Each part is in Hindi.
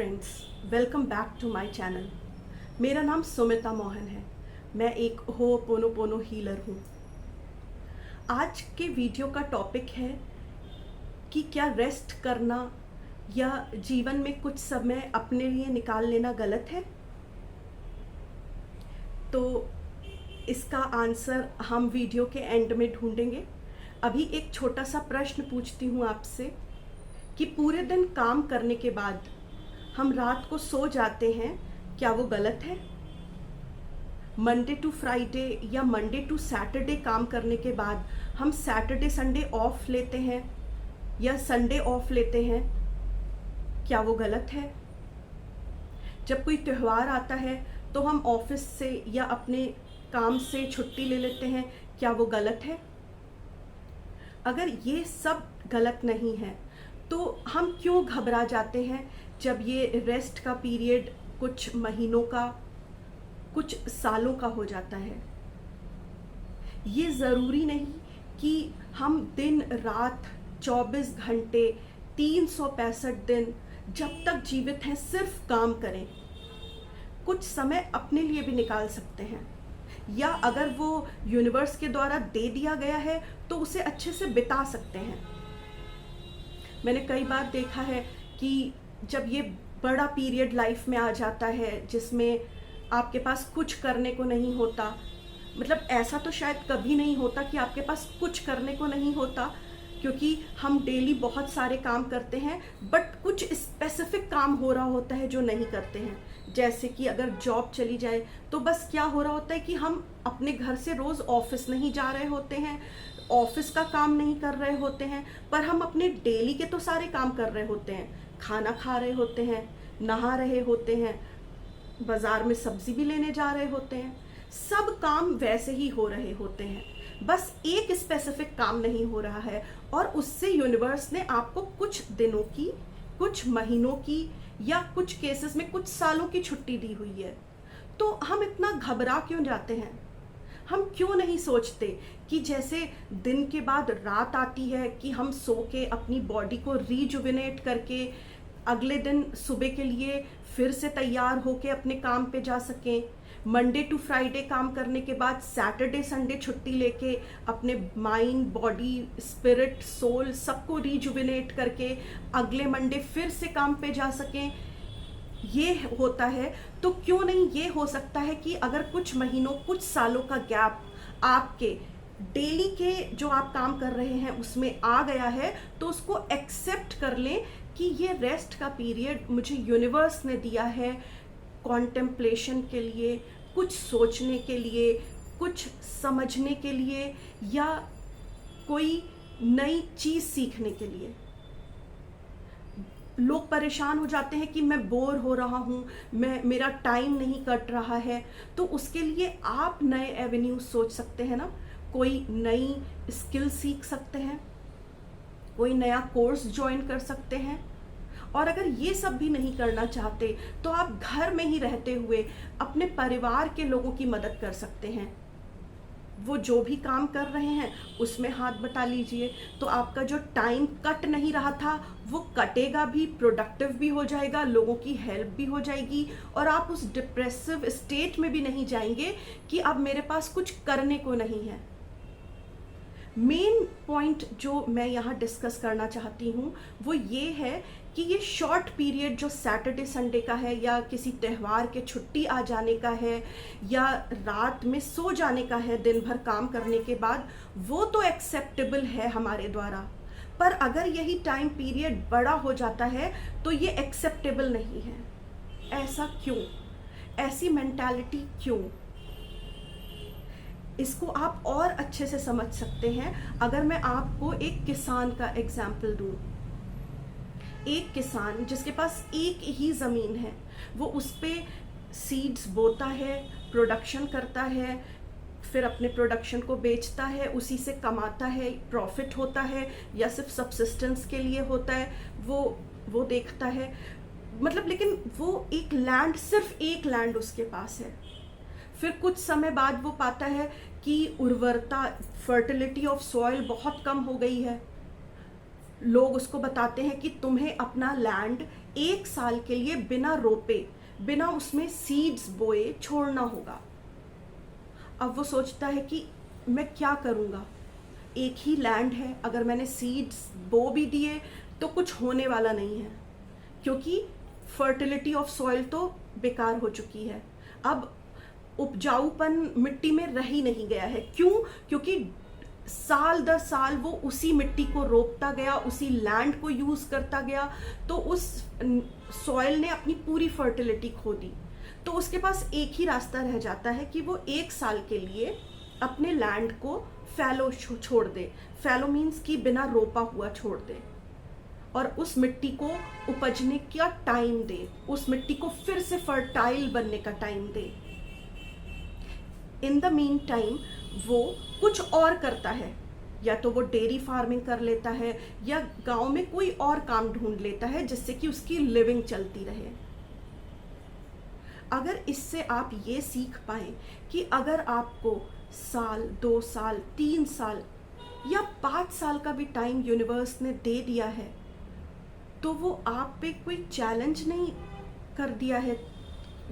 Friends, welcome back to my channel. मेरा नाम सुमिता मोहन है। मैं एक हो'ओपोनोपोनो हीलर हूँ। आज के वीडियो का टॉपिक है कि क्या रेस्ट करना या जीवन में कुछ समय अपने लिए निकाल लेना गलत है। तो इसका आंसर हम वीडियो के एंड में ढूंढेंगे। अभी एक छोटा सा प्रश्न पूछती हूँ आपसे कि पूरे दिन काम करने के बाद हम रात को सो जाते हैं, क्या वो गलत है? मंडे टू फ्राइडे या मंडे टू सैटरडे काम करने के बाद हम सैटरडे संडे ऑफ लेते हैं या संडे ऑफ लेते हैं, क्या वो गलत है? जब कोई त्यौहार आता है तो हम ऑफिस से या अपने काम से छुट्टी ले लेते हैं, क्या वो गलत है? अगर ये सब गलत नहीं है तो हम क्यों घबरा जाते हैं जब ये रेस्ट का पीरियड कुछ महीनों का, कुछ सालों का हो जाता है? ये ज़रूरी नहीं कि हम दिन रात 24 घंटे 365 दिन जब तक जीवित हैं सिर्फ काम करें। कुछ समय अपने लिए भी निकाल सकते हैं, या अगर वो यूनिवर्स के द्वारा दे दिया गया है तो उसे अच्छे से बिता सकते हैं। मैंने कई बार देखा है कि जब ये बड़ा पीरियड लाइफ में आ जाता है जिसमें आपके पास कुछ करने को नहीं होता, मतलब ऐसा तो शायद कभी नहीं होता कि आपके पास कुछ करने को नहीं होता, क्योंकि हम डेली बहुत सारे काम करते हैं, बट कुछ स्पेसिफिक काम हो रहा होता है जो नहीं करते हैं। जैसे कि अगर जॉब चली जाए तो बस क्या हो रहा होता है कि हम अपने घर से रोज़ ऑफिस नहीं जा रहे होते हैं, ऑफिस का काम नहीं कर रहे होते हैं, पर हम अपने डेली के तो सारे काम कर रहे होते हैं। खाना खा रहे होते हैं, नहा रहे होते हैं, बाज़ार में सब्जी भी लेने जा रहे होते हैं, सब काम वैसे ही हो रहे होते हैं। बस एक स्पेसिफिक काम नहीं हो रहा है और उससे यूनिवर्स ने आपको कुछ दिनों की, कुछ महीनों की या कुछ केसेस में कुछ सालों की छुट्टी दी हुई है। तो हम इतना घबरा क्यों जाते हैं? हम क्यों नहीं सोचते कि जैसे दिन के बाद रात आती है कि हम सो के अपनी बॉडी को रीजुविनेट करके अगले दिन सुबह के लिए फिर से तैयार होके अपने काम पे जा सकें। मंडे टू फ्राइडे काम करने के बाद सैटरडे संडे छुट्टी लेके अपने माइंड, बॉडी, स्पिरिट, सोल सबको रीजुविनेट करके अगले मंडे फिर से काम पे जा सकें। ये होता है तो क्यों नहीं ये हो सकता है कि अगर कुछ महीनों, कुछ सालों का गैप आपके डेली के जो आप काम कर रहे हैं उसमें आ गया है, तो उसको एक्सेप्ट कर लें कि ये रेस्ट का पीरियड मुझे यूनिवर्स ने दिया है कॉन्टेम्पलेशन के लिए, कुछ सोचने के लिए, कुछ समझने के लिए, या कोई नई चीज़ सीखने के लिए। लोग परेशान हो जाते हैं कि मैं बोर हो रहा हूँ, मेरा टाइम नहीं कट रहा है, तो उसके लिए आप नए एवेन्यूज सोच सकते हैं ना। कोई नई स्किल सीख सकते हैं, कोई नया कोर्स ज्वाइन कर सकते हैं। और अगर ये सब भी नहीं करना चाहते तो आप घर में ही रहते हुए अपने परिवार के लोगों की मदद कर सकते हैं। वो जो भी काम कर रहे हैं उसमें हाथ बटा लीजिए, तो आपका जो टाइम कट नहीं रहा था वो कटेगा भी, प्रोडक्टिव भी हो जाएगा, लोगों की हेल्प भी हो जाएगी, और आप उस डिप्रेसिव स्टेट में भी नहीं जाएंगे कि अब मेरे पास कुछ करने को नहीं है। मेन पॉइंट जो मैं यहाँ डिस्कस करना चाहती हूँ वो ये है कि ये शॉर्ट पीरियड जो सैटरडे संडे का है, या किसी त्यौहार के छुट्टी आ जाने का है, या रात में सो जाने का है दिन भर काम करने के बाद, वो तो एक्सेप्टेबल है हमारे द्वारा। पर अगर यही टाइम पीरियड बड़ा हो जाता है तो ये एक्सेप्टेबल नहीं है। ऐसा क्यों? ऐसी मेंटालिटी क्यों? इसको आप और अच्छे से समझ सकते हैं अगर मैं आपको एक किसान का एग्जाम्पल दूं। एक किसान जिसके पास एक ही ज़मीन है, वो उस पे सीड्स बोता है, प्रोडक्शन करता है, फिर अपने प्रोडक्शन को बेचता है, उसी से कमाता है, प्रॉफिट होता है या सिर्फ सब्सिस्टेंस के लिए होता है, वो देखता है। मतलब लेकिन वो एक लैंड, सिर्फ एक लैंड उसके पास है। फिर कुछ समय बाद वो पाता है कि उर्वरता, फर्टिलिटी ऑफ सॉइल बहुत कम हो गई है, लोग उसको बताते हैं कि तुम्हें अपना लैंड 1 साल के लिए बिना रोपे, बिना उसमें सीड्स बोए छोड़ना होगा। अब वो सोचता है कि मैं क्या करूँगा, एक ही लैंड है, अगर मैंने सीड्स बो भी दिए तो कुछ होने वाला नहीं है, क्योंकि फर्टिलिटी ऑफ सॉइल तो बेकार हो चुकी है। अब उपजाऊपन मिट्टी में रह ही नहीं गया है। क्यों? क्योंकि साल दर साल वो उसी मिट्टी को रोपता गया, उसी लैंड को यूज करता गया, तो उस सॉइल ने अपनी पूरी फर्टिलिटी खो दी। तो उसके पास एक ही रास्ता रह जाता है कि वो 1 साल के लिए अपने लैंड को फैलो छोड़ दे। फैलो मीन्स कि बिना रोपा हुआ छोड़ दे, और उस मिट्टी को उपजने का टाइम दे, उस मिट्टी को फिर से फर्टाइल बनने का time they. In the mean time वो कुछ और करता है, या तो वो डेयरी फार्मिंग कर लेता है, या गांव में कोई और काम ढूंढ लेता है जिससे कि उसकी लिविंग चलती रहे। अगर इससे आप ये सीख पाए कि अगर आपको साल, 2 साल, 3 साल या 5 साल का भी टाइम यूनिवर्स ने दे दिया है, तो वो आप पे कोई चैलेंज नहीं कर दिया है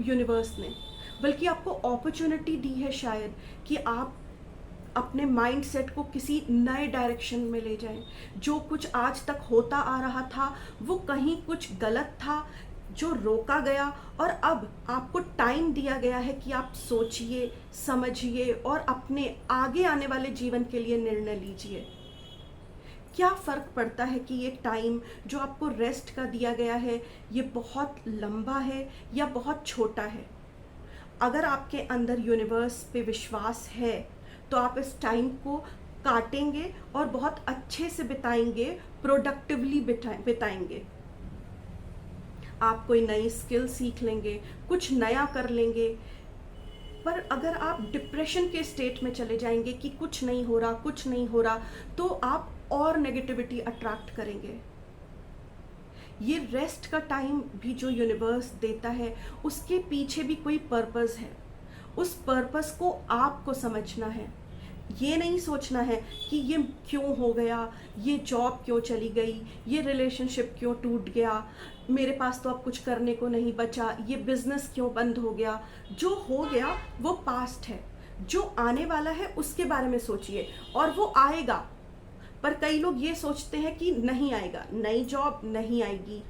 यूनिवर्स ने, बल्कि आपको अपॉर्चुनिटी दी है शायद कि आप अपने माइंड सेट को किसी नए डायरेक्शन में ले जाएं। जो कुछ आज तक होता आ रहा था वो कहीं कुछ गलत था जो रोका गया, और अब आपको टाइम दिया गया है कि आप सोचिए, समझिए और अपने आगे आने वाले जीवन के लिए निर्णय लीजिए। क्या फ़र्क पड़ता है कि ये टाइम जो आपको रेस्ट का दिया गया है ये बहुत लंबा है या बहुत छोटा है? अगर आपके अंदर यूनिवर्स पे विश्वास है तो आप इस टाइम को काटेंगे और बहुत अच्छे से बिताएंगे, प्रोडक्टिवली बिताएंगे। आप कोई नई स्किल सीख लेंगे, कुछ नया कर लेंगे। पर अगर आप डिप्रेशन के स्टेट में चले जाएंगे कि कुछ नहीं हो रहा, कुछ नहीं हो रहा, तो आप और नेगेटिविटी अट्रैक्ट करेंगे। ये रेस्ट का टाइम भी जो यूनिवर्स देता है उसके पीछे भी कोई पर्पस है। उस पर्पस को आपको समझना है। ये नहीं सोचना है कि ये क्यों हो गया, ये जॉब क्यों चली गई, ये रिलेशनशिप क्यों टूट गया, मेरे पास तो अब कुछ करने को नहीं बचा, ये बिजनेस क्यों बंद हो गया। जो हो गया वो पास्ट है, जो आने वाला है उसके बारे में सोचिए, और वो आएगा। पर कई लोग ये सोचते हैं कि नहीं आएगा, नई जॉब नहीं आएगी,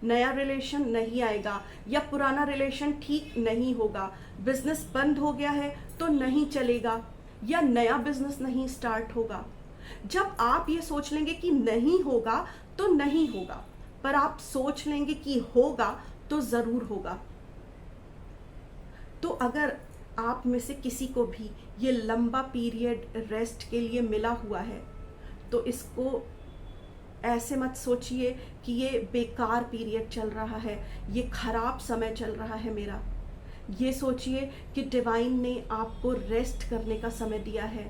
नया रिलेशन नहीं आएगा, या पुराना रिलेशन ठीक नहीं होगा, बिजनेस बंद हो गया है तो नहीं चलेगा, या नया बिजनेस नहीं स्टार्ट होगा। जब आप ये सोच लेंगे कि नहीं होगा तो नहीं होगा, पर आप सोच लेंगे कि होगा तो ज़रूर होगा। तो अगर आप में से किसी को भी ये लंबा पीरियड रेस्ट के लिए मिला हुआ है तो इसको ऐसे मत सोचिए कि ये बेकार पीरियड चल रहा है, ये खराब समय चल रहा है मेरा। ये सोचिए कि डिवाइन ने आपको रेस्ट करने का समय दिया है,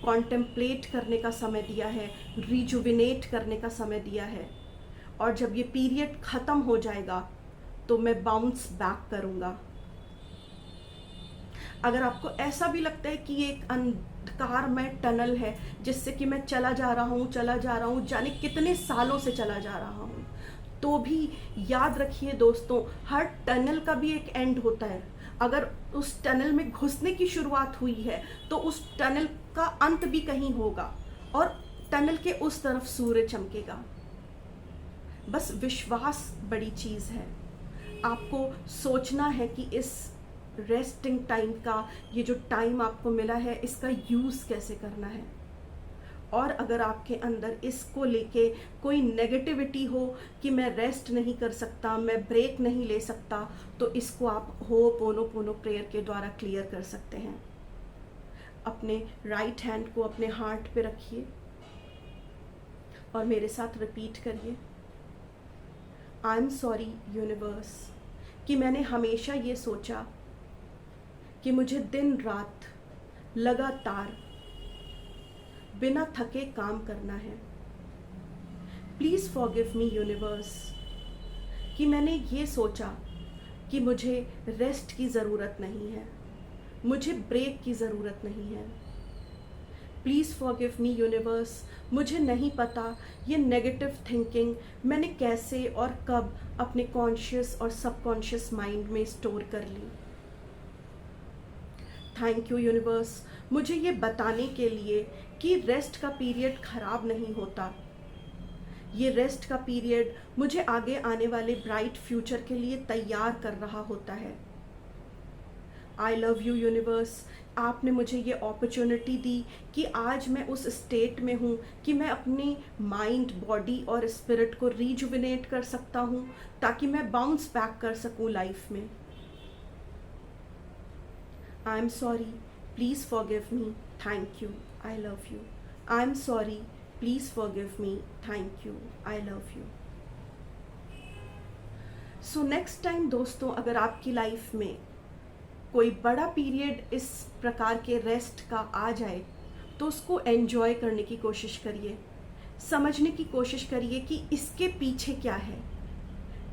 कॉन्टेम्पलेट करने का समय दिया है, रिजुविनेट करने का समय दिया है, और जब ये पीरियड ख़त्म हो जाएगा तो मैं बाउंस बैक करूँगा। अगर आपको ऐसा भी लगता है कि ये एक अंधकारमय टनल है जिससे कि मैं चला जा रहा हूँ, जाने कितने सालों से चला जा रहा हूँ, तो भी याद रखिए दोस्तों, हर टनल का भी एक एंड होता है। अगर उस टनल में घुसने की शुरुआत हुई है तो उस टनल का अंत भी कहीं होगा, और टनल के उस तरफ सूर्य चमकेगा। बस विश्वास बड़ी चीज़ है। आपको सोचना है कि इस रेस्टिंग टाइम का, ये जो टाइम आपको मिला है, इसका यूज़ कैसे करना है। और अगर आपके अंदर इसको लेके कोई नेगेटिविटी हो कि मैं रेस्ट नहीं कर सकता, मैं ब्रेक नहीं ले सकता, तो इसको आप हो'ओपोनोपोनो प्रेयर के द्वारा क्लियर कर सकते हैं। अपने राइट हैंड को अपने हार्ट पे रखिए और मेरे साथ रिपीट करिए, आई एम सॉरी यूनिवर्स कि मैंने हमेशा ये सोचा कि मुझे दिन रात लगातार बिना थके काम करना है। प्लीज़ फॉरगिव मी यूनिवर्स कि मैंने ये सोचा कि मुझे रेस्ट की ज़रूरत नहीं है, मुझे ब्रेक की ज़रूरत नहीं है। प्लीज़ फॉरगिव मी यूनिवर्स, मुझे नहीं पता ये नेगेटिव थिंकिंग मैंने कैसे और कब अपने कॉन्शियस और सबकॉन्शियस माइंड में स्टोर कर ली। थैंक यू यूनिवर्स मुझे ये बताने के लिए कि रेस्ट का पीरियड ख़राब नहीं होता। ये रेस्ट का पीरियड मुझे आगे आने वाले ब्राइट फ्यूचर के लिए तैयार कर रहा होता है। आई लव यू यूनिवर्स, आपने मुझे ये अपॉर्चुनिटी दी कि आज मैं उस स्टेट में हूँ कि मैं अपनी माइंड, बॉडी और स्पिरिट को रिजुविनेट कर सकता हूँ ताकि मैं बाउंस बैक कर सकूँ लाइफ में। I am sorry, please forgive me, thank you, I love you. I am sorry, please forgive me, thank you, I love you. So next time दोस्तों, अगर आपकी लाइफ में कोई बड़ा पीरियड इस प्रकार के रेस्ट का आ जाए तो उसको एन्जॉय करने की कोशिश करिए, समझने की कोशिश करिए कि इसके पीछे क्या है,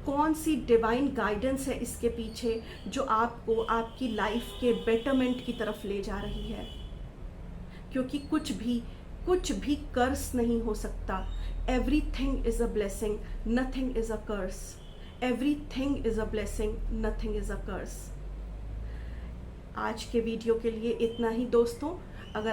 कौन सी डिवाइन गाइडेंस है इसके पीछे जो आपको आपकी लाइफ के बेटरमेंट की तरफ ले जा रही है। क्योंकि कुछ भी कर्स नहीं हो सकता। Everything is a blessing, nothing is a curse. Everything is a blessing, nothing is a curse. आज के वीडियो के लिए इतना ही दोस्तों। अगर